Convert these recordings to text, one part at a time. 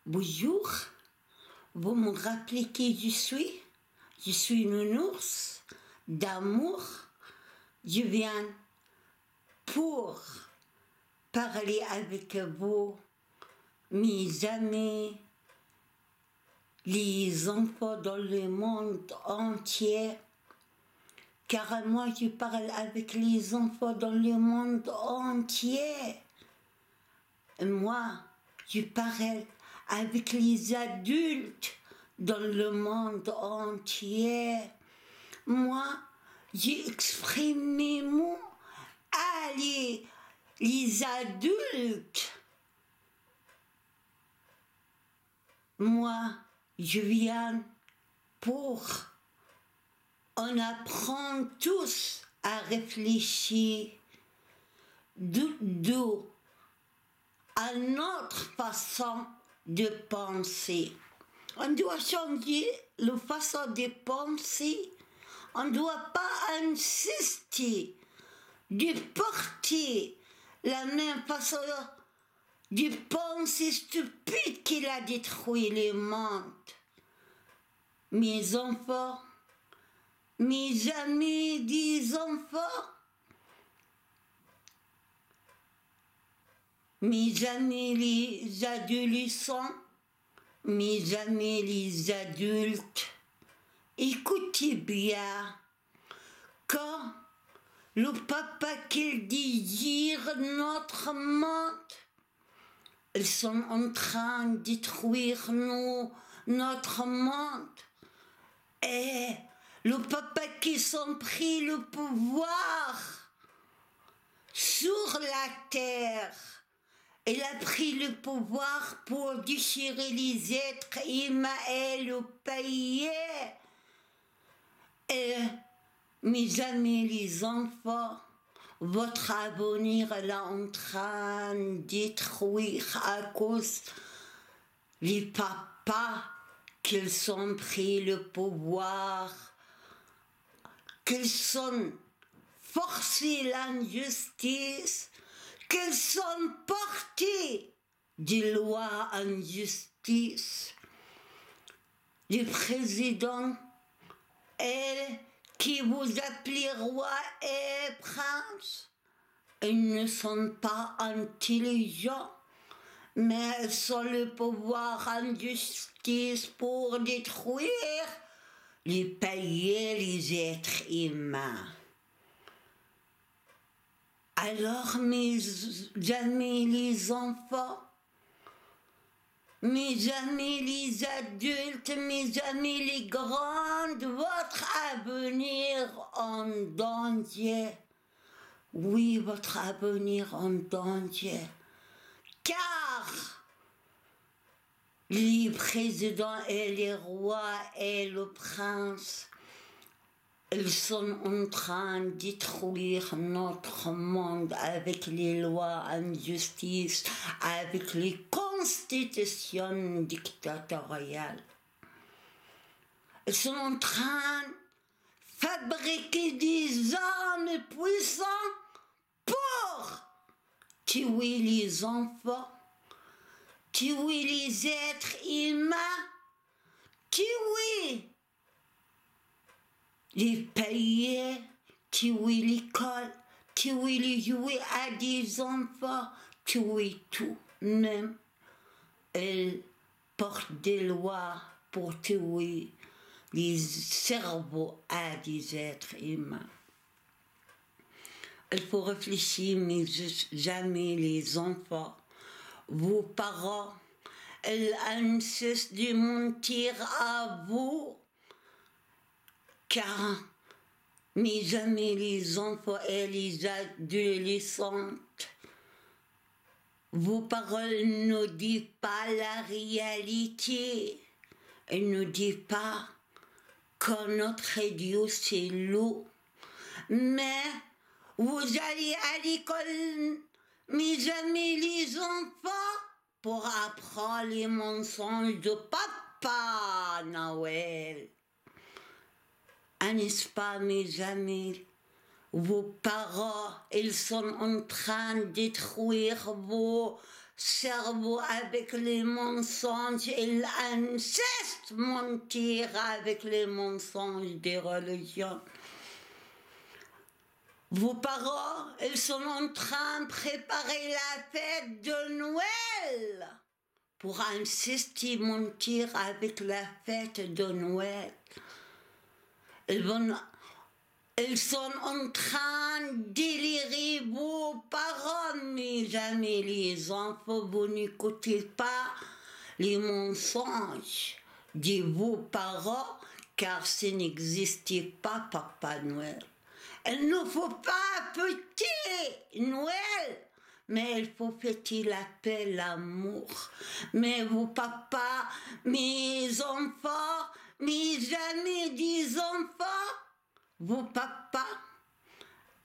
Bonjour, vous me rappelez qui je suis? Je suis Nounours d'amour. Je viens pour parler avec vous, mes amis, les enfants dans le monde entier. Car moi, je parle avec les enfants dans le monde entier. Et moi, je parle avec les adultes dans le monde entier. Moi, j'exprime mes mots à les adultes. Moi, je viens pour... On apprend tous à réfléchir à notre façon de penser. On doit changer la façon de penser. On ne doit pas insister de porter la même façon de penser stupide qui a détruit le monde. Mes enfants, mes amis des enfants, mes amis les adolescents, mes amis les adultes, écoutez bien, quand le papa qui désire notre monde, ils sont en train de détruire notre monde. Et le papa qui ont pris le pouvoir sur la terre, il a pris le pouvoir pour déchirer les êtres humains et le pays. Et mes amis les enfants, votre avenir est en train de détruire à cause des papas qu'ils ont pris le pouvoir, qu'ils ont forcé l'injustice, qu'ils ont porté des lois en justice. Le président qui vous appelez roi et prince, ils ne sont pas intelligents, mais ils ont le pouvoir en justice pour détruire les pays et les êtres humains. Alors mes amis les enfants, mes amis les adultes, mes amis les grands, votre avenir en danger. Oui, votre avenir en danger. Car les présidents et les rois et le prince, ils sont en train de détruire notre monde avec les lois en justice, avec les constitutions dictatoriales. Ils sont en train de fabriquer des armes puissantes pour tuer les enfants, tuer les êtres humains, tuer les pays, tuer l'école, tuer les jouets à des enfants, tuer tout. Même, elles portent des lois pour tuer les cerveaux à des êtres humains. Il faut réfléchir, mes amis, les enfants, vos parents, ils insistent de mentir à vous. Car mes amis, les enfants et les adolescents, vos paroles ne disent pas la réalité. Elles ne disent pas que notre Dieu c'est l'eau. Mais vous allez à l'école, mes amis, les enfants, pour apprendre les mensonges de Papa Noël. N'est-ce pas, mes amis? Vos parents, ils sont en train de détruire vos cerveau avec les mensonges, il insiste mentir avec les mensonges des religions. Vos parents, ils sont en train de préparer la fête de Noël pour insister mentir avec la fête de Noël. Ils sont en train de délirer vos parents, mes amis, les enfants, vous n'écoutez pas les mensonges de vos parents, car ça n'existait pas, Papa Noël. Il ne faut pas fêter Noël, mais il faut fêter la paix, l'amour. Mais vos papas, mes enfants, mes amis des enfants, vos papas,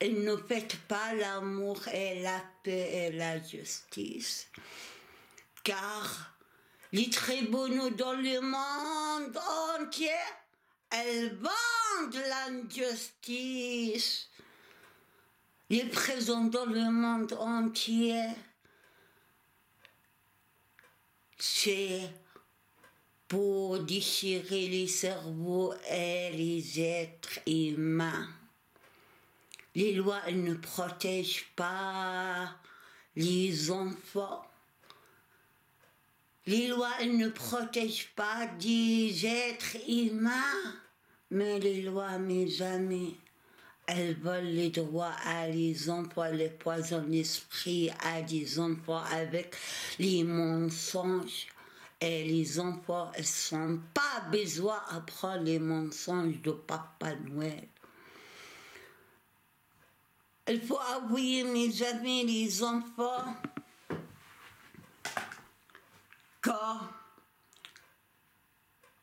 ils ne fêtent pas l'amour et la paix et la justice. Car les tribunaux dans le monde entier, elles vendent l'injustice. Les prisons dans le monde entier, c'est pour déchirer les cerveaux et les êtres humains. Les lois, elles ne protègent pas les enfants. Les lois, elles ne protègent pas des êtres humains. Mais les lois, mes amis, elles volent les droits à les enfants, les poisonnent l'esprit à des enfants avec les mensonges. Et les enfants, ils n'ont pas besoin d'apprendre les mensonges de Papa Noël. Il faut avouer, mes amis, les enfants, que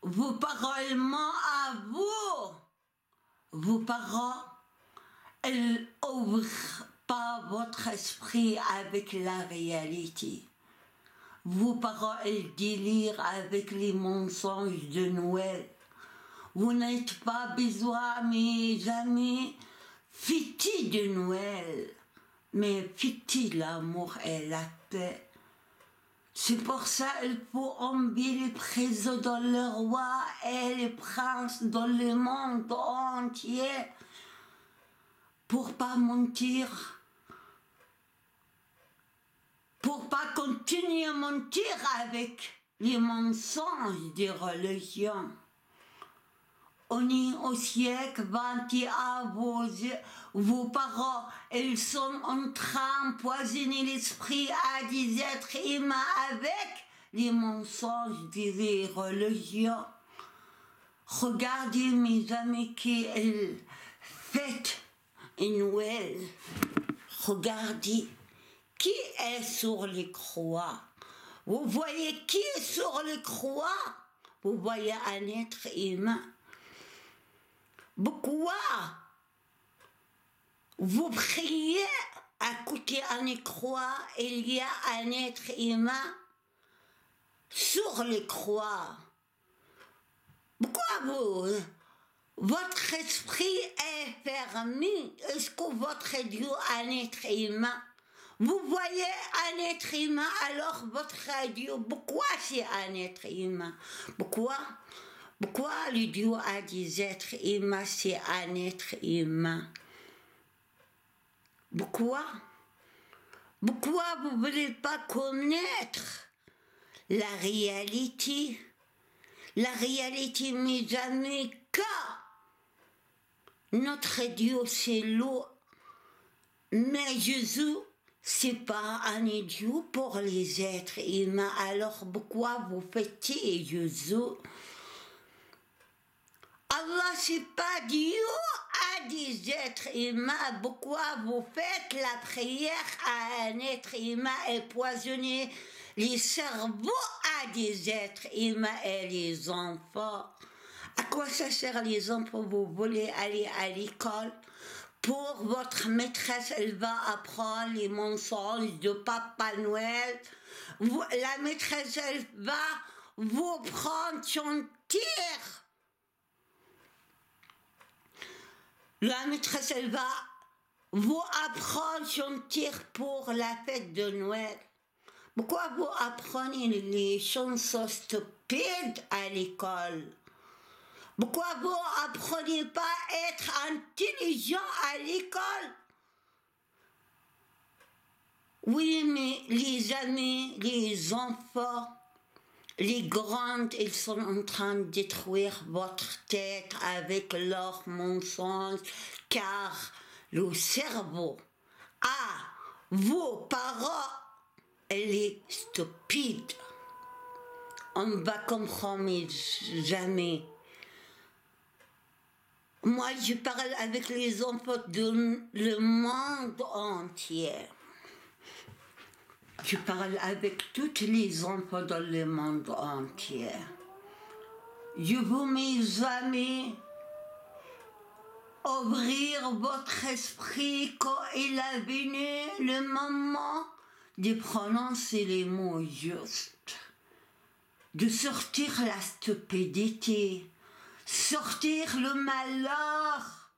vos parents mentent à vous. Vos parents, ils n'ouvrent pas votre esprit avec la réalité. Vos parents, ils délirent avec les mensonges de Noël. Vous n'êtes pas besoin, mes amis, fêter de Noël, mais fêter l'amour et la paix. C'est pour ça qu'il faut envier les présidents, les rois et les princes dans le monde entier pour pas mentir, pour pas continuer à mentir avec les mensonges des religions. On est au siècle 21, vos parents, ils sont en train d'empoisonner l'esprit à des êtres humains avec les mensonges des religions. Regardez, mes amis, qui fêtent Noël. Regardez, qui est sur les croix? Vous voyez qui est sur les croix? Vous voyez un être humain. Pourquoi vous priez à côté d'une croix, il y a un être humain sur les croix? Pourquoi votre esprit est fermé? Est-ce que votre Dieu est un être humain? Vous voyez un être humain, alors votre Dieu, pourquoi c'est un être humain? Pourquoi le Dieu a des êtres humains, c'est un être humain? Pourquoi vous ne voulez pas connaître la réalité? La réalité, mes amis, car notre Dieu, c'est l'eau. Mais Jésus, c'est pas un Dieu pour les êtres humains. Alors pourquoi vous fêtez Jésus? Allah, c'est pas Dieu à des êtres humains. Pourquoi vous faites la prière à un être humain et poisonnez les cerveaux à des êtres humains et les enfants? À quoi ça sert les enfants? Vous voulez aller à l'école? Pour votre maîtresse, elle va apprendre les mensonges de Papa Noël. La maîtresse, elle va vous prendre son tir. La maîtresse, elle va vous apprendre son tir pour la fête de Noël. Pourquoi vous apprenez les chansons stupides à l'école? Pourquoi vous apprenez pas à être intelligent à l'école? Oui, mais les amis, les enfants, les grandes, ils sont en train de détruire votre tête avec leurs mensonges, car le cerveau à vos parents, elle est stupide. On va comprendre jamais. Moi, je parle avec les enfants du monde entier. Je parle avec tous les enfants dans le monde entier. Je vous, mes amis, ouvrir votre esprit quand il est venu le moment de prononcer les mots justes, de sortir la stupidité, sortir le malheur.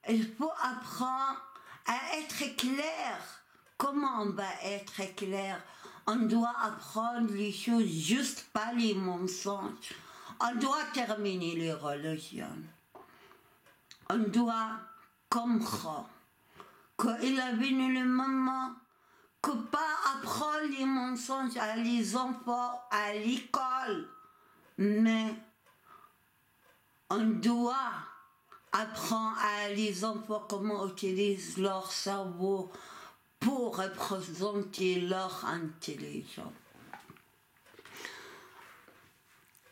Il faut apprendre à être clair. Comment on va être clair? On doit apprendre les choses justes, pas les mensonges. On doit terminer les religions. On doit comprendre qu'il est venu le moment que pas apprendre les mensonges à les enfants à l'école, mais on doit apprendre à les enfants comment utiliser leur cerveau pour représenter leur intelligence.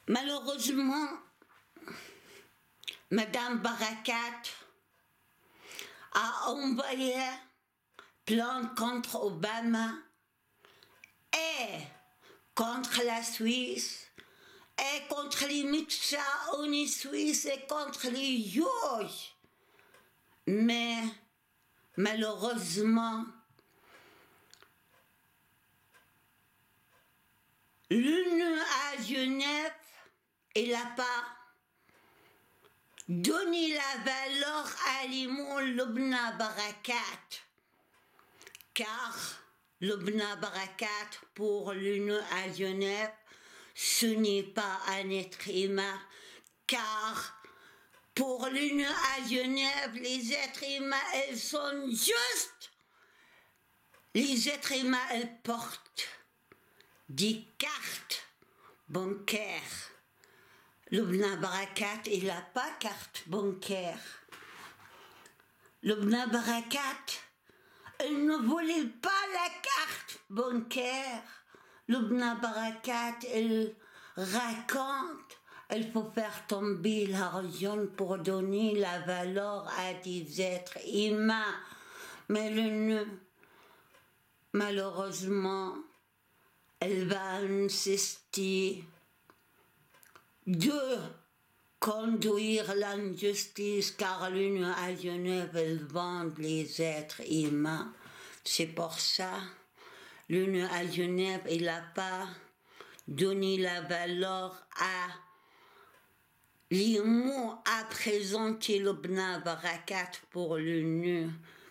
Malheureusement, Madame Barakat a envoyé plainte contre Obama et contre la Suisse et contre les médecins en Suisse et contre les juges. Mais malheureusement, l'ONU à Genève, il n'a pas donné la valeur à l'imam Lubna Barakat, car Lubna Barakat pour l'ONU à Genève, ce n'est pas un être humain, car pour l'ONU à Genève, les êtres humains, ils sont justes. Les êtres humains, ils portent des cartes bancaires. Lubna Barakat, il n'a pas carte bancaire. Lubna Barakat, il ne voulait pas la carte bancaire. Lubna Barakat, il raconte, il faut faire tomber l'argent pour donner la valeur à des êtres humains. Mais malheureusement, elle va insister de conduire l'injustice, car l'Union à Genève, elle vend les êtres humains. C'est pour ça, l'Union à Genève, il n'a pas donné la valeur à les mots à présenter Lubna Barakat pour l'ONU.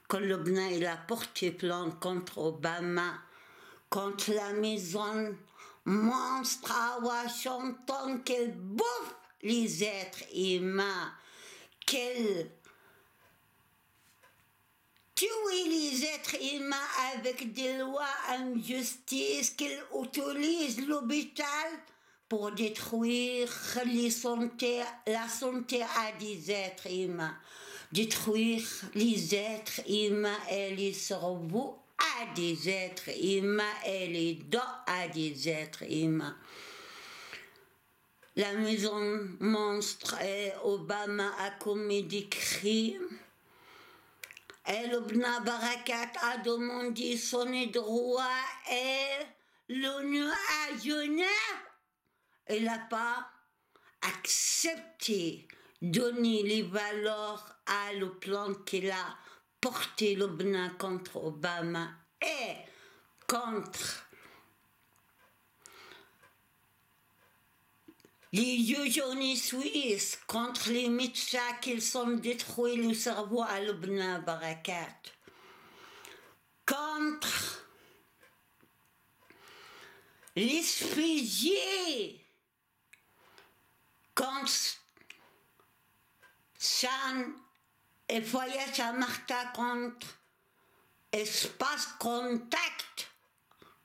Quand Lubna, il a porté plainte contre Obama, contre la maison monstre à Washington, qu'elle bouffe les êtres humains, qu'elle tue les êtres humains avec des lois injustices, qu'elle utilise l'hôpital pour détruire la santé à des êtres humains, détruire les êtres humains et les cerveaux à des êtres humains et les dents à des êtres humains. La maison monstre et Obama a commis des crimes. Et Lubna Barakat a demandé son droit et l'ONU à Genève. Elle n'a pas accepté de donner les valeurs à le plan qu'il a porté Lubna contre Obama et contre les juges en Suisse, contre les médecins qui ont détruit le cerveau à Lubna Barakat, contre l'expédier quand San et voyage à Martha contre espace contact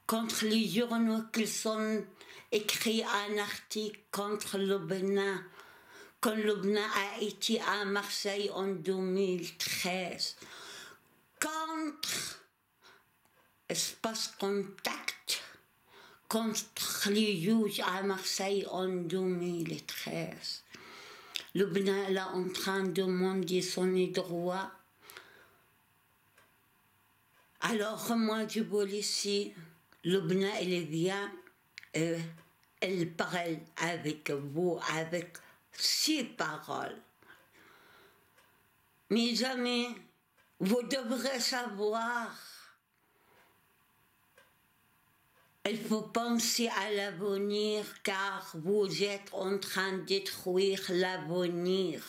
contre les journaux qui sont écrits un article contre Lubna quand Lubna a été à Marseille en 2013 contre espace contact contre les juges à Marseille en 2013. Lubna est en train de demander son droit. Alors moi je vous laisse, Lubna elle vient, elle parle avec vous, avec ses paroles. Mes amis, vous devrez savoir, il faut penser à l'avenir car vous êtes en train de détruire l'avenir.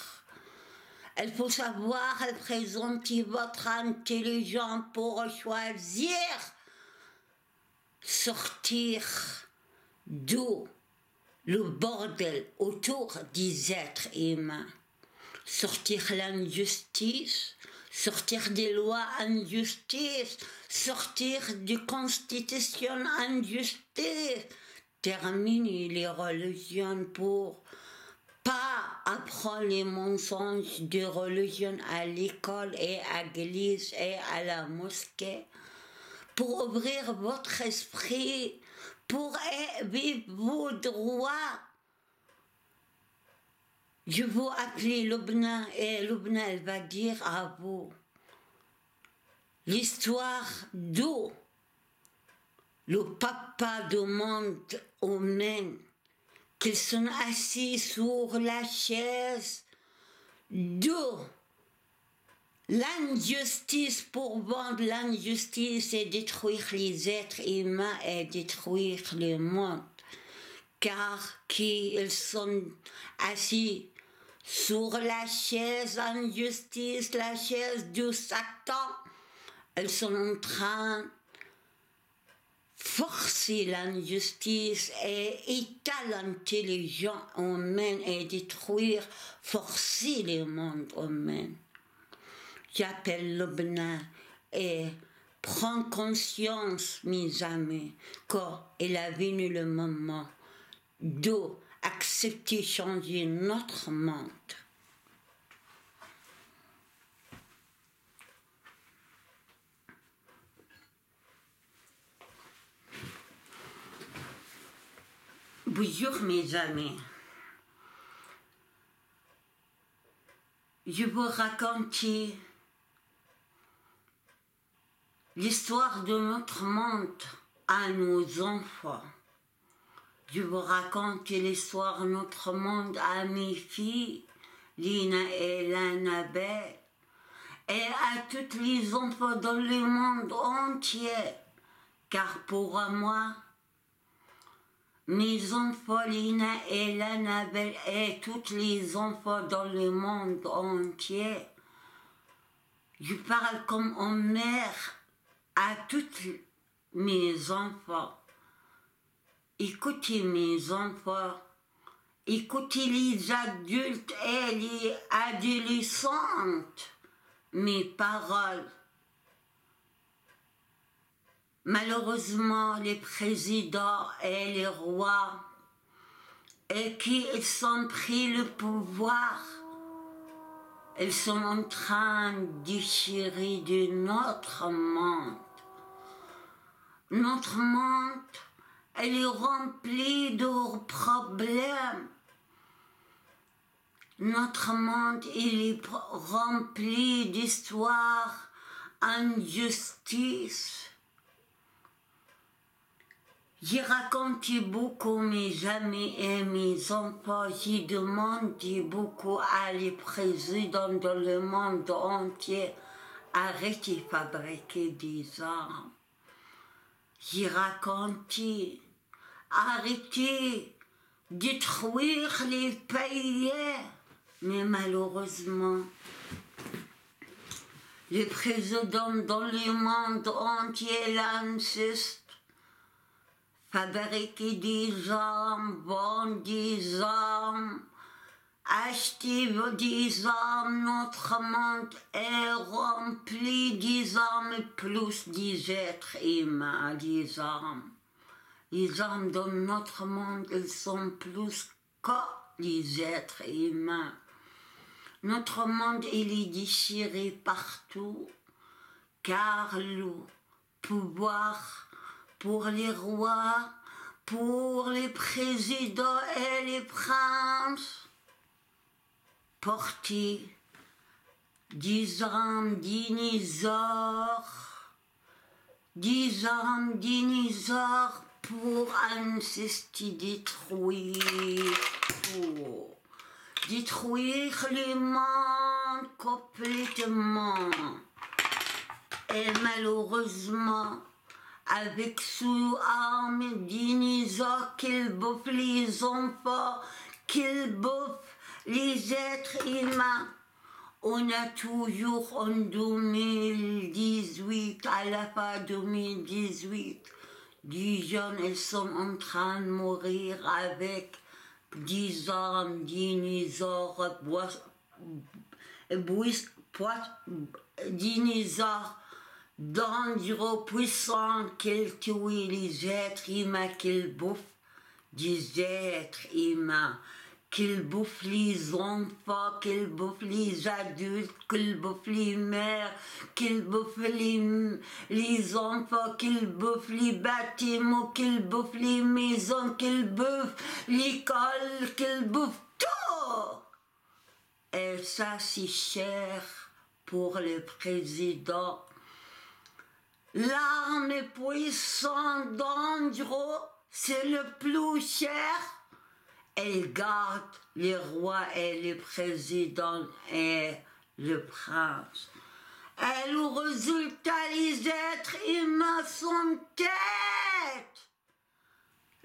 Il faut savoir présenter votre intelligence pour choisir, sortir d'où le bordel autour des êtres humains. Sortir l'injustice, sortir des lois injustice, sortir des constitutions injustice, terminer les religions pour pas apprendre les mensonges de religion à l'école et à l'église et à la mosquée, pour ouvrir votre esprit, pour vivre vos droits. Je vous appelle Lubna et Lubna elle va dire à vous l'histoire d'où le papa du monde humain qu'ils sont assis sur la chaise d'où l'injustice pour vendre l'injustice et détruire les êtres humains et détruire le monde car qui ils sont assis sur la chaise injustice, la chaise du Satan, ils sont en train de forcer l'injustice et étaler l'intelligence humaine et détruire, forcer le monde humain. J'appelle Lubna et prends conscience, mes amis, qu'il a venu le moment d'accepter changer notre monde. Bonjour mes amis. Je vous raconte l'histoire de notre monde à nos enfants. Je vous raconte l'histoire de notre monde à mes filles, Lina et Annabelle, et à tous les enfants dans le monde entier. Car pour moi, mes enfants, Lina et Annabelle, et tous les enfants dans le monde entier, je parle comme une mère à tous mes enfants. Écoutez mes enfants, écoutez les adultes et les adolescentes, mes paroles. Malheureusement, les présidents et les rois, et qui ils ont pris le pouvoir, ils sont en train de déchirer de notre monde. Notre monde, elle est remplie de problèmes. Notre monde, il est rempli d'histoires, injustice. J'ai raconté beaucoup mes amis et mes enfants, j'ai demandé beaucoup à les présidents dans le monde entier, arrêtez de fabriquer des armes. J'ai raconté, arrêtez de détruire les pays, mais malheureusement, les présidents dans le monde entier l'insistent. fabriquer des armes, vendre des armes, acheter des armes. Notre monde est rempli des armes, plus des êtres humains, des armes. Les armes dans notre monde, elles sont plus que les êtres humains. Notre monde, il est déchiré partout, car le pouvoir pour les rois, pour les présidents et les princes, porter des armes dinosaures, pour insister détruire le monde complètement. Et malheureusement, avec sous armes dinosaures qu'ils bouffent les enfants, qu'ils bouffent les êtres humains, on a toujours en 2018, à la fin 2018, des jeunes, ils sont en train de mourir avec des armes dinosaures, dinosaures dangereux, puissants, qu'ils tuent les êtres humains, qu'ils bouffent des êtres humains, qu'ils bouffent les enfants, qu'ils bouffent les adultes, qu'ils bouffent les mères, qu'ils bouffent les enfants, qu'ils bouffent les bâtiments, qu'ils bouffent les maisons, qu'ils bouffent l'école, qu'ils bouffent tout. Et ça, c'est cher pour le président. L'arme puissante, dangereuse, c'est le plus cher. Elle garde les rois et les présidents et le prince. Et le résultat, les êtres humains sont têtes.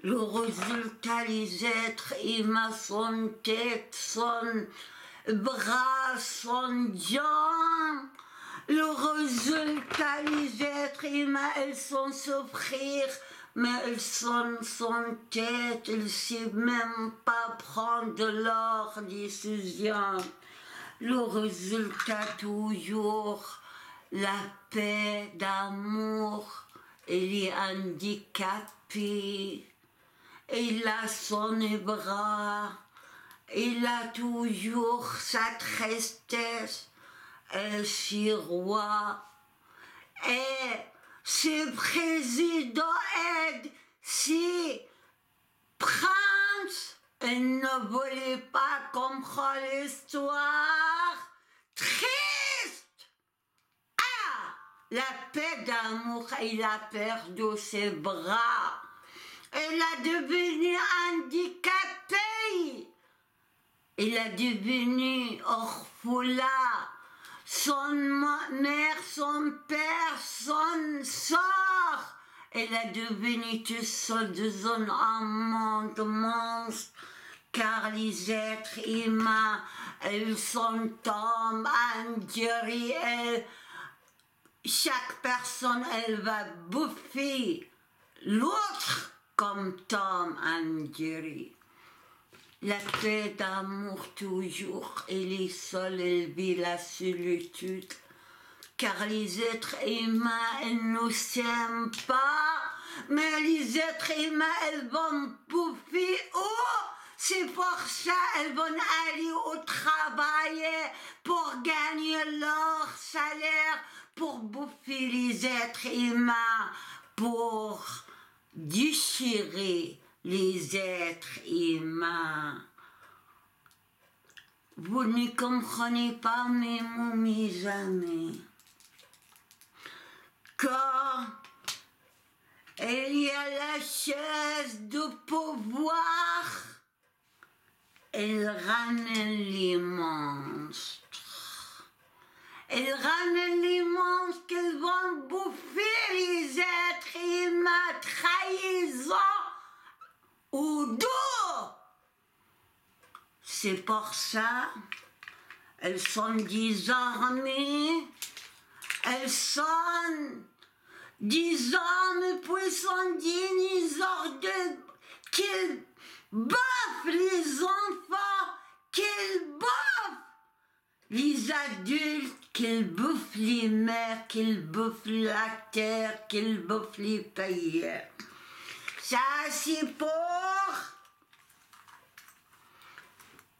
Le résultat, les êtres humains sont têtes, sont bras, sont jambes. Le résultat, les êtres humains, ils sont souffrir, mais ils sont sans tête, ils ne savent même pas prendre leurs décisions. Le résultat, toujours, la paix d'amour, il est handicapé, il a son bras, il a toujours sa tristesse. Et ce roi, et ce président aide, ce prince, il ne voulait pas comprendre l'histoire. Triste! Ah! La paix d'amour, il a perdu ses bras. Il a devenu handicapé. Il a devenu orphelin. Son mère, son père, son sort, elle a devenu tout seul dans un monde monstre, car les êtres humains, ils sont Tom and Jerry, chaque personne, elle va bouffer l'autre comme Tom and Jerry. La paix d'amour toujours, et les seuls, ils vivent la solitude, car les êtres humains, ils ne s'aiment pas, mais les êtres humains, ils vont bouffer c'est pour ça qu'ils vont aller au travail pour gagner leur salaire, pour bouffer les êtres humains, pour déchirer les êtres humains. Vous ne comprenez pas mes mots, mes amis. Quand il y a la chaise de pouvoir, il ramène les monstres. Il ramène les monstres qu'ils vont bouffer les êtres humains, trahison ou dos. C'est pour ça, elles sont désarmées, elles sont disant mais puissant dinosaure qu'il boffent les enfants, qu'ils boffent les adultes, qu'ils bouffent les mères, qu'ils bouffent la terre, qu'ils bouffent les pays. Ça, c'est pour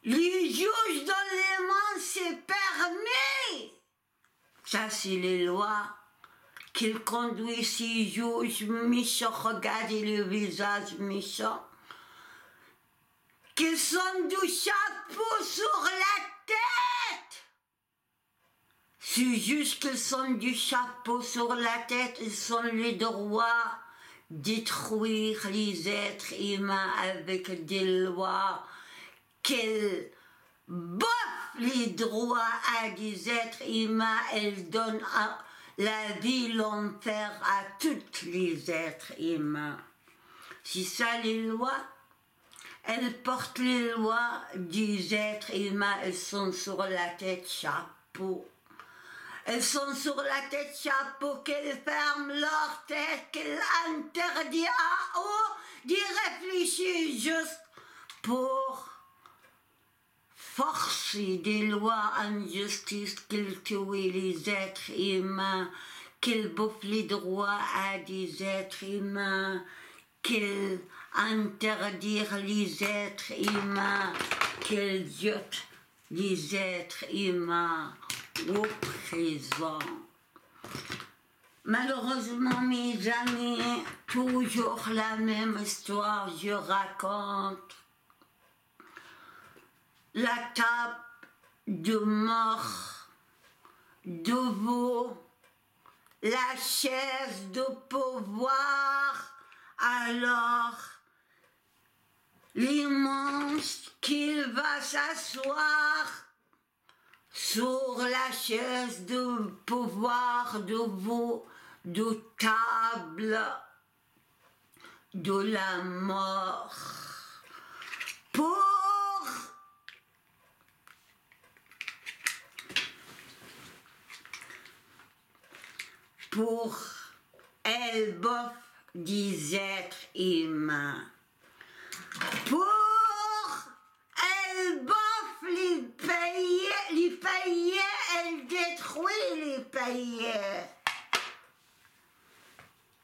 les juges dans les mains, c'est permis. Ça, c'est les lois qu'ils conduisent ces juges méchants. Regardez le visage méchant. Qu'ils sont du chapeau sur la tête. C'est juste qu'ils sont du chapeau sur la tête. Ils ont le droit de détruire les êtres humains avec des lois qu'ils boffent les droits à des êtres humains. Elles donnent la vie, l'enfer à tous les êtres humains. C'est ça les lois. Elles portent les lois des êtres humains. Elles sont sur la tête chapeau. Elles sont sur la tête chapeau, qu'elles ferment leur tête, qu'elles interdisent à eux d'y réfléchir juste pour forcer des lois injustices, qu'elles tuent les êtres humains, qu'elles bouffent les droits à des êtres humains, qu'elles interdisent les êtres humains, qu'elles jettent les êtres humains au présent. Malheureusement, mes amis, toujours la même histoire je raconte. La table de mort, de veau, la chaise de pouvoir. Alors, l'immense qu'il va s'asseoir sur la chaise de pouvoir, de veau, de table, de la mort, pour elle bouffe des êtres humains. Pour elle bouffe les pays, elle détruit les pays.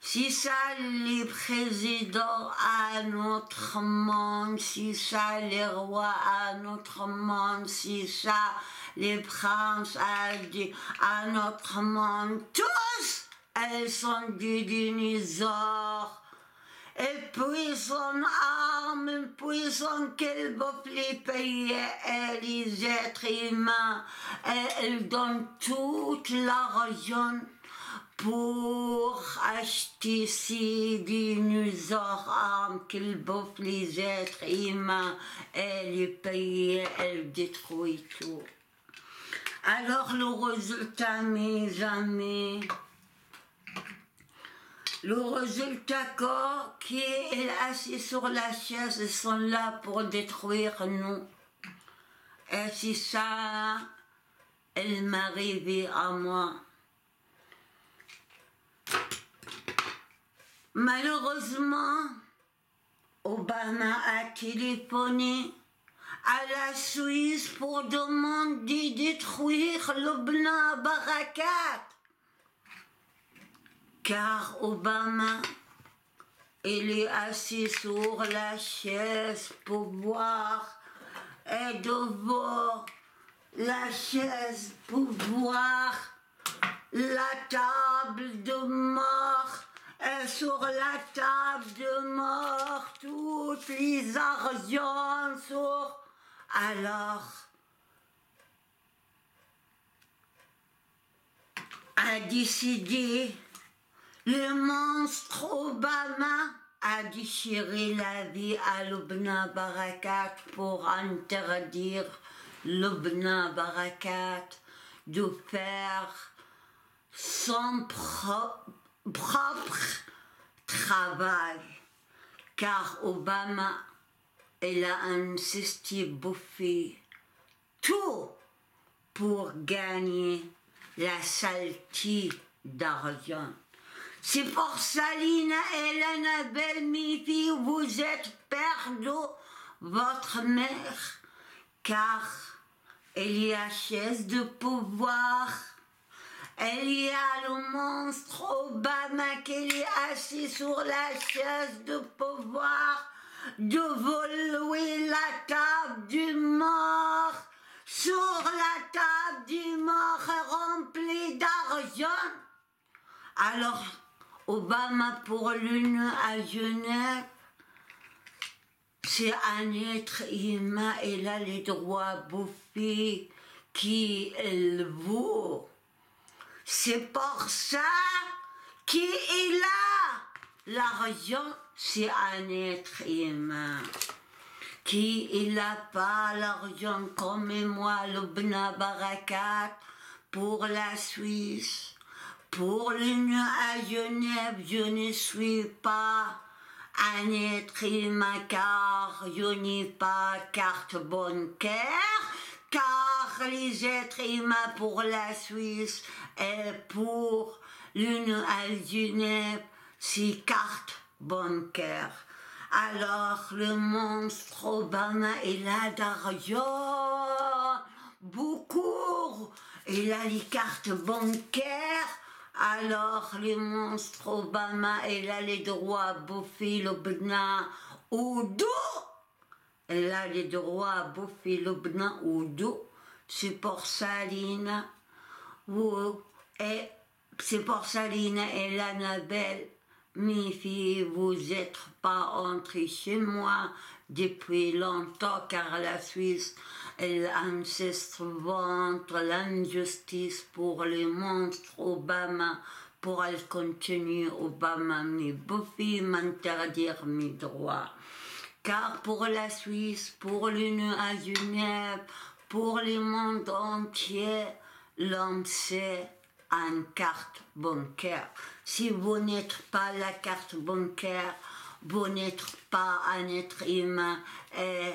C'est ça les présidents à notre monde, c'est ça les rois à notre monde, c'est ça les princes à notre monde. Tous, elles sont des dinosaures. Et puis son arme, puis son qu'elle bouffe les pays et les êtres humains. Et elle donne toute l'argent pour acheter ces dinosaures armes qu'elle bouffe les êtres humains et les pays, elle détruit tout. Alors le résultat, mes amis, le résultat qui est assis sur la chaise, ils sont là pour détruire nous. Et c'est ça, elle m'est arrivée à moi. Malheureusement, Obama a téléphoné à la Suisse pour demander de détruire Lubna Barakat. Car Obama, il est assis sur la chaise pouvoir et devant la chaise pouvoir, la table de mort. Et sur la table de mort, toutes les argents sur... Alors, a décidé, le monstre Obama a déchiré la vie à Lubna Barakat pour interdire Lubna Barakat de faire son propre travail, car Obama, il a insisté bouffer tout pour gagner la saleté d'argent. C'est pour ça, Lina et Annabelle, mes filles, vous êtes perdu, votre mère, car elle y a chaise de pouvoir. Elle y a le monstre Obama qui est assis sur la chaise de pouvoir, de voler la table du mort. Sur la table du mort remplie d'argent. Alors, Obama pour l'une à Genève, c'est un être humain, elle a les droits bouffés qu'il vaut. C'est pour ça qu'il a l'argent, c'est un être humain. Qui il n'a pas l'argent comme moi, le Bna Barakat, pour la Suisse, pour l'Union à Genève, je ne suis pas un être humain car je n'ai pas carte bancaire, car les êtres humains pour la Suisse et pour l'Union à Genève, c'est carte bancaire. Alors le monstre Obama, il a d'argent, beaucoup, il a les cartes bancaires. Alors le monstre Obama, il a les droits à bouffer le bna ou d'eau. Il a les droits à bouffer le bna ou d'eau. C'est pour ça, Lina, c'est pour ça, Lina et l'Annabelle. Mes filles, vous n'êtes pas entrées chez moi depuis longtemps car la Suisse, elle insiste contre l'injustice pour les monstres Obama, pour elle continuer Obama, mes beaux-filles, m'interdire mes droits. Car pour la Suisse, pour l'Union à Genève, pour le monde entier, l'homme sait une carte bancaire. Si vous n'êtes pas la carte bancaire, vous n'êtes pas un être humain et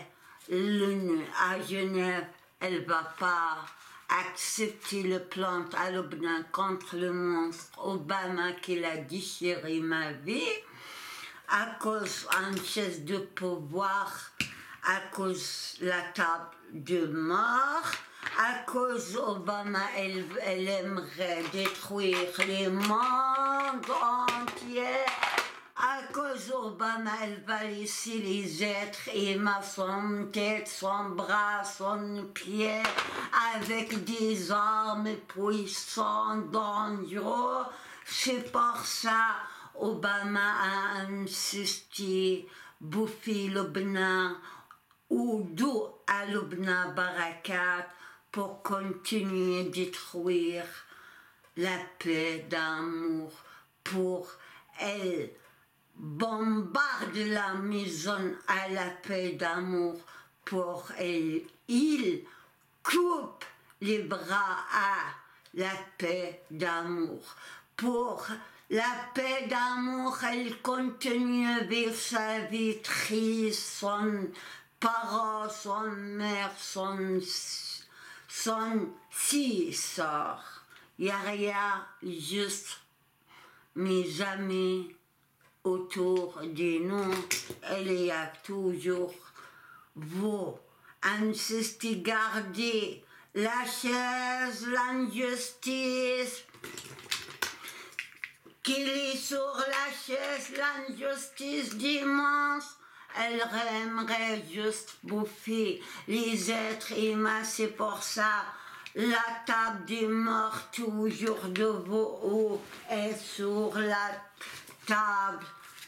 l'Union à Genève, elle ne va pas accepter le plan à Lubnan contre le monstre Obama qui a déchiré ma vie à cause d'une chaise de pouvoir, à cause de la table de mort. À cause Obama, elle aimerait détruire le monde entier. À cause Obama, elle va laisser les êtres humains, son tête, son bras, son pied, avec des armes puissantes, dangereuses. C'est pour ça Obama a insisté, bouffer Lubnan ou d'eau à Lubnan Barakat, pour continuer à détruire la paix d'amour, pour elle bombarde la maison à la paix d'amour, pour elle, il coupe les bras à la paix d'amour, pour la paix d'amour, elle continue à vivre sa vie triste, son parent, son mère, son six sœurs. Il n'y a rien, juste mes amis autour de nous. Il y a toujours vous. Insistez, gardez la chaise, l'injustice. Qu'il est sur la chaise, l'injustice dimanche. Elle aimerait juste bouffer les êtres humains, c'est pour ça la table des morts toujours debout et sur la table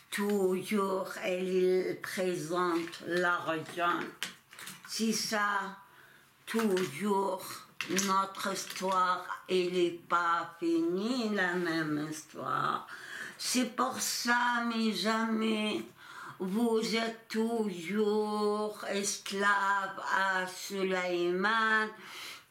toujours elle présente l'argent. C'est ça, toujours notre histoire, elle n'est pas finie la même histoire. C'est pour ça, mes amis, vous êtes toujours esclaves à Suleiman,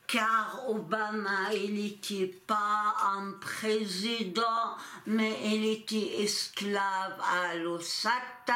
car Obama, il n'était pas un président, mais il était esclave à Lusaka.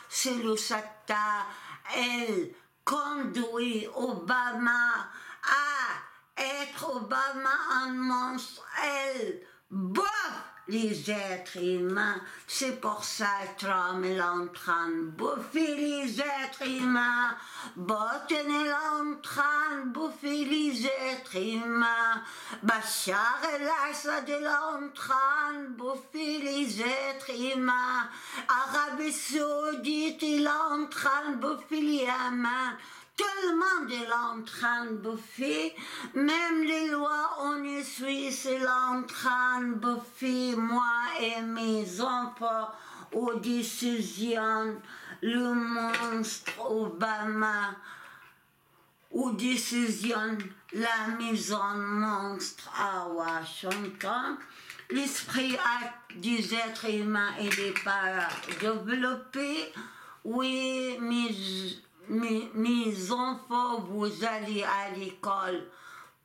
C'est Lusaka, elle conduit Obama à être Obama un monstre, elle bouffe les êtres humains. C'est pour ça que Trump est en train de bouffer les êtres humains. Biden est en train de bouffer les êtres humains. Bachar el-Assad est en train de bouffer les êtres humains. Arabie Saoudite est en train de bouffer les Yémen. Tout le monde est en train de bouffer, même les lois ONU Suisse est en train de bouffer moi et mes enfants aux décisions, le monstre Obama, aux décisions, la maison monstre à Washington. L'esprit des êtres humains n'est pas développé. Oui, mes enfants, vous allez à l'école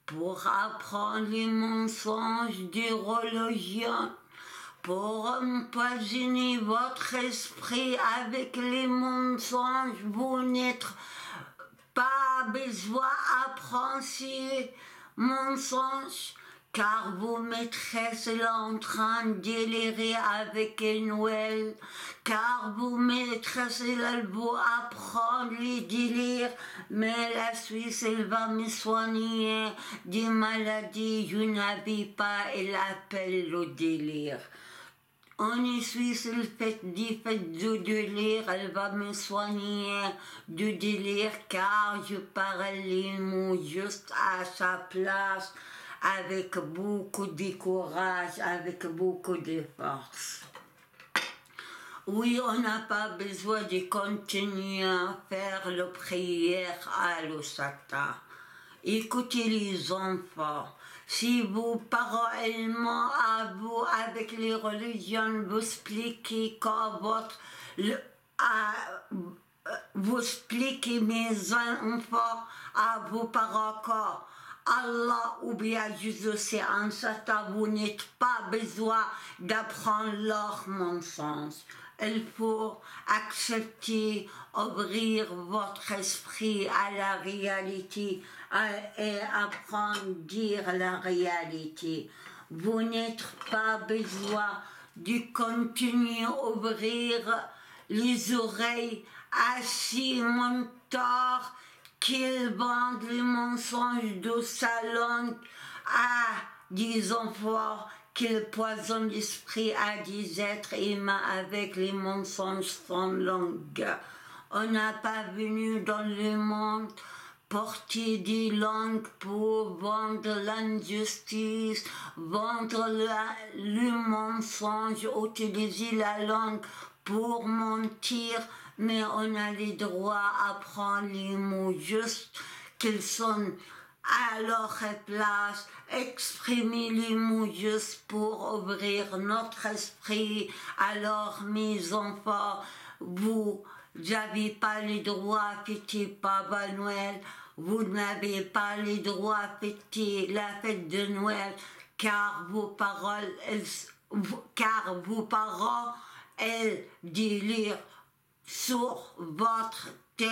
pour apprendre les mensonges des religions, pour empoisonner votre esprit avec les mensonges. Vous n'êtes pas besoin d'apprendre ces mensonges, car vos maîtresses sont en train de délirer avec Noël, car vos maîtresses elles vont apprendre les délires, mais la Suisse elle va me soigner des maladies que je n'avais pas, elle appelle le délire. En Suisse, elle fait des fêtes de délire, elle va me soigner de délire, car je parle les mots juste à sa place, avec beaucoup de courage, avec beaucoup de force. Oui, on n'a pas besoin de continuer à faire la prière à l'Osata. Écoutez les enfants, si vos parents allemands à vous, avec les religions, vous expliquez quand vous expliquez mes enfants à vos parents quand Allah ou bien Jésus c'est un Satan, vous n'êtes pas besoin d'apprendre leur mensonge. Il faut accepter, ouvrir votre esprit à la réalité et apprendre à dire la réalité. Vous n'êtes pas besoin de continuer à ouvrir les oreilles à ces menteurs qu'ils vendent les mensonges de sa langue à des enfants, qu'ils poisonnent l'esprit à des êtres humains avec les mensonges sans langue. On n'a pas venu dans le monde porter des langues pour vendre l'injustice, vendre le mensonge, utiliser la langue pour mentir, mais on a le droit à prendre les mots justes qu'ils sont à leur place, exprimer les mots justes pour ouvrir notre esprit. Alors mes enfants, vous n'avez pas le droit à fêter Papa Noël, vous n'avez pas le droit à fêter la fête de Noël, car vos parents, elles délirent sur votre tête.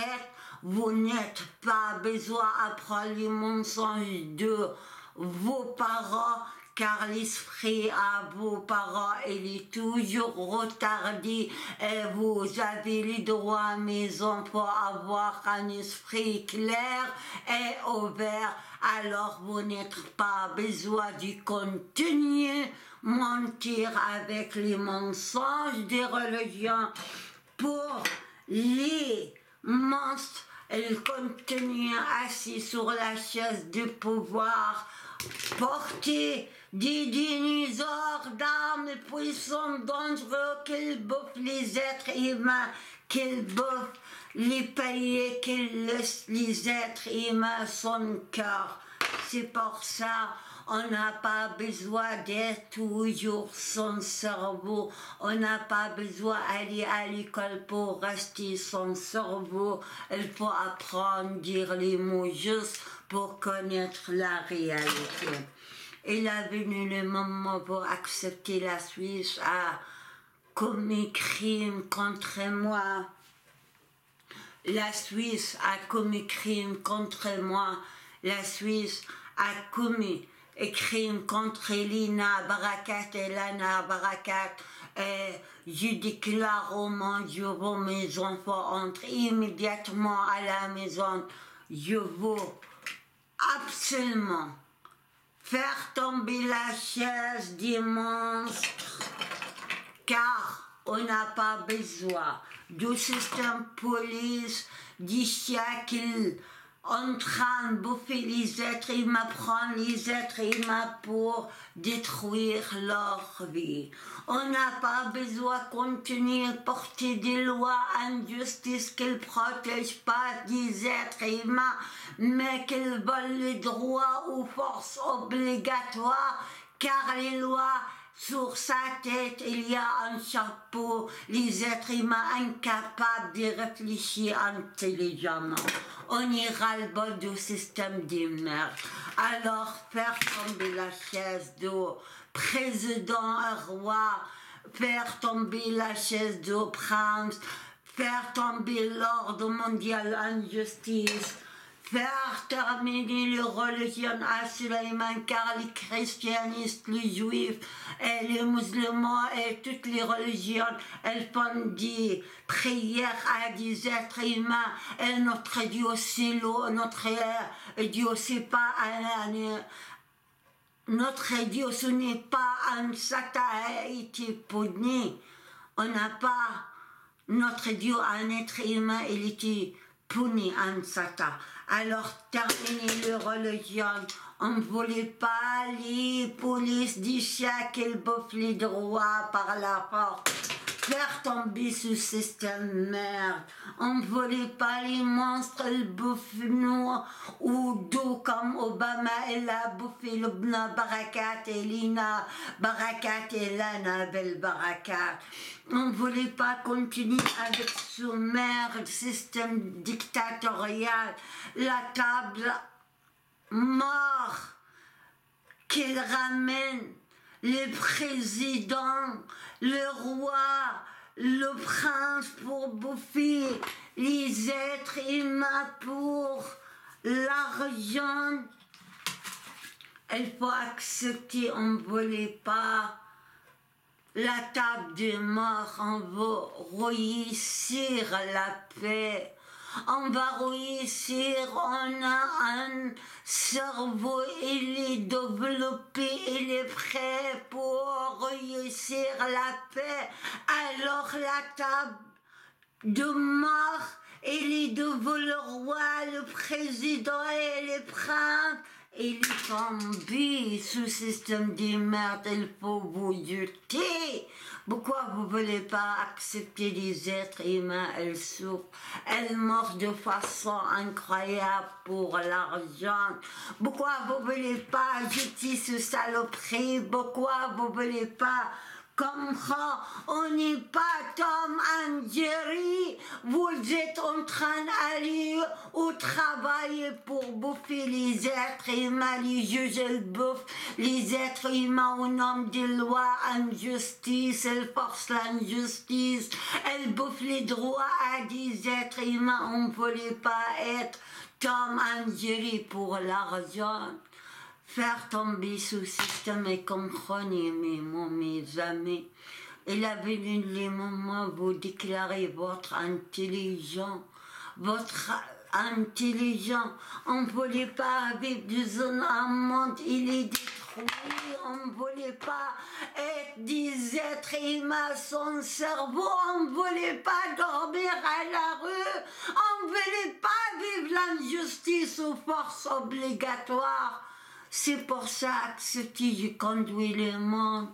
Vous n'êtes pas besoin d'apprendre les mensonges de vos parents, car l'esprit à vos parents il est toujours retardé et vous avez le droit, mes enfants, à avoir un esprit clair et ouvert. Alors vous n'êtes pas besoin de continuer mentir avec les mensonges des religions pour les monstres. Ils continuent assis sur la chaise du pouvoir, porter des dinosaures d'armes puissants, dangereux, qu'ils bouffent les êtres humains, qu'ils bouffent les pays, qu'ils laissent les êtres humains sans cœur. C'est pour ça on n'a pas besoin d'être toujours sans cerveau. On n'a pas besoin d'aller à l'école pour rester sans cerveau. Il faut apprendre à dire les mots justes pour connaître la réalité. Il est venu le moment pour accepter la Suisse a commis crime contre moi. La Suisse a commis crime contre moi. La Suisse a commis crime contre Elina Barakat et Lana Barakat. Je déclare au mon Dieu, mes enfants entrent immédiatement à la maison. Je veux absolument faire tomber la chaise des monstres, car on n'a pas besoin du système police, du siècle en train de bouffer les êtres humains, prendre les êtres humains pour détruire leur vie. On n'a pas besoin de continuer à porter des lois injustices qui ne protègent pas les êtres humains, mais qui veulent les droits aux forces obligatoires, car les lois sur sa tête, il y a un chapeau, les êtres humains incapables de réfléchir intelligemment. On ira le bol du système de merde. Alors, faire tomber la chaise du président roi, faire tomber la chaise du prince, faire tomber l'ordre mondial en justice, faire terminer les religions à Suleiman, car les christianistes, les juifs et les musulmans et toutes les religions, elles font des prières à des êtres humains, et notre Dieu c'est l'eau, notre Dieu c'est pas notre Dieu ce n'est pas un Satan a été puni. On n'a pas notre Dieu un être humain, il était puni en Satan. Alors, terminer les religions, on ne voulait pas les polices du siècle bouffent les droits par la force. Faire tomber ce système merde. On ne voulait pas les monstres, le bouffe nous, ou d'eau comme Obama, elle a bouffé Lubna Barakat et Lina Barakat et Lana Bel Barakat. On ne voulait pas continuer avec ce merde système dictatorial, la table mort qu'il ramène les présidents, le roi, le prince pour bouffer les êtres humains pour l'argent. Il faut accepter, on ne voulait pas la table des morts, on veut réussir la paix. On va réussir, on a un cerveau, il est développé, il est prêt pour réussir la paix. Alors la table de mort, il est devant le roi, le président et les princes. Il est tombé ce système de merde, il faut vous jeter. Pourquoi vous ne voulez pas accepter les êtres humains? Elles souffrent, elles meurent de façon incroyable pour l'argent. Pourquoi vous ne voulez pas jeter ce saloperie? Pourquoi vous ne voulez pas comprendre? On n'est pas Tom and Jerry. Vous êtes en train d'aller au travail pour bouffer les êtres humains, les juges, elles bouffent les êtres humains au nom des lois, injustice, elles forcent l'injustice, elles bouffent les droits à des êtres humains. On ne voulait pas être Tom and Jerry pour l'argent. Faire tomber ce système et comprenez mes amis. Il a venu le moment où vous déclarez votre intelligence. On ne voulait pas vivre dans un monde, il est détruit. On ne voulait pas être des êtres humains sans cerveau. On ne voulait pas dormir à la rue. On ne voulait pas vivre l'injustice aux forces obligatoires. C'est pour ça, accepter, je conduis le monde.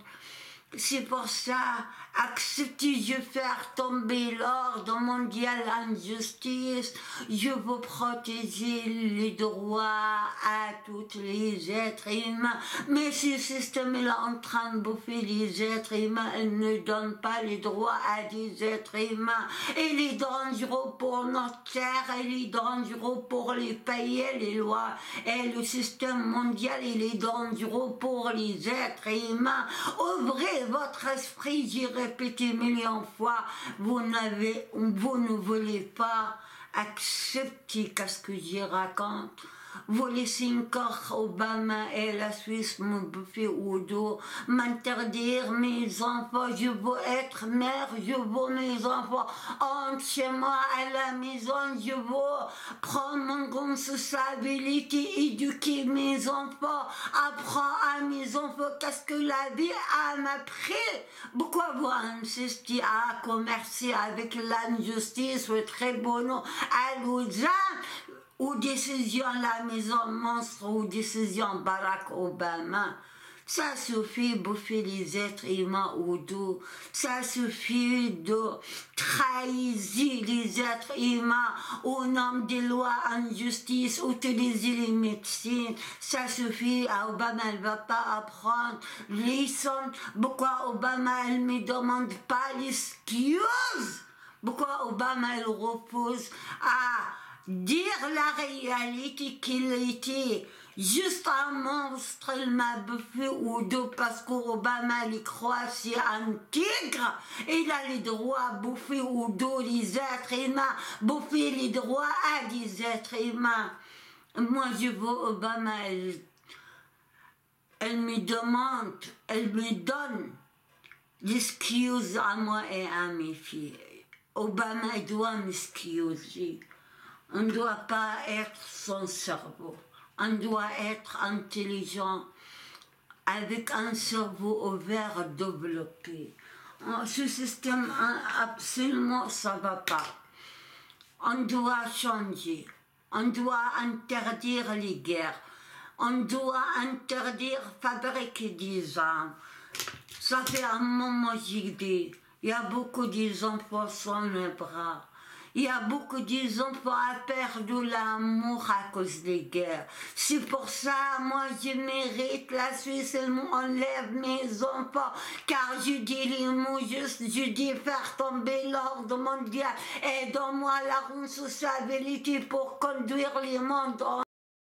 C'est pour ça, accepter, je faire tomber l'ordre mondial en justice. Je veux protéger les droits à tous les êtres humains. Mais ce système est en train de bouffer les êtres humains. Il ne donne pas les droits à des êtres humains. Il est dangereux pour notre terre. Il est dangereux pour les pays et les lois. Et le système mondial, il est dangereux pour les êtres humains. Ouvrez votre esprit, j'ai répété millions de fois, vous ne voulez pas accepter ce que j'y raconte. vous laissez encore Obama et la Suisse me bouffer au dos, m'interdire mes enfants, je veux être mère, je veux mes enfants entre chez moi à la maison, je veux prendre mon responsabilité, éduquer mes enfants, apprendre à mes enfants qu'est-ce que la vie a m'appris. Pourquoi vous insistez à commercer avec l'injustice, le très bon nom, à l'autre ou décision la maison monstre ou décision Barack Obama? Ça suffit de bouffer les êtres humains au dos. Ça suffit de trahir les êtres humains au nom des lois en justice, utiliser les médecines. Ça suffit. Obama ne va pas apprendre. Listen. Pourquoi Obama ne me demande pas l'excuse? Pourquoi Obama il repose à dire la réalité qu'il était juste un monstre, il m'a bouffé au dos parce qu'Obama il croit c'est un tigre, il a les droits à bouffer au dos les êtres humains, bouffer les droits à des êtres humains. Moi je veux Obama, elle me demande, elle me donne l'excuse à moi et à mes filles. Obama doit m'excuser. On ne doit pas être son cerveau. On doit être intelligent, avec un cerveau ouvert développé. Ce système, absolument, ça ne va pas. On doit changer. On doit interdire les guerres. On doit interdire fabriquer des armes. Ça fait un moment que j'ai dit, il y a beaucoup d'enfants sans les bras. Il y a beaucoup d'enfants à perdre l'amour à cause des guerres. C'est pour ça, moi, je mérite la Suisse, elle m'enlève mes enfants, car je dis les mots justes, je dis faire tomber l'ordre mondial et donne-moi la responsabilité pour conduire le monde.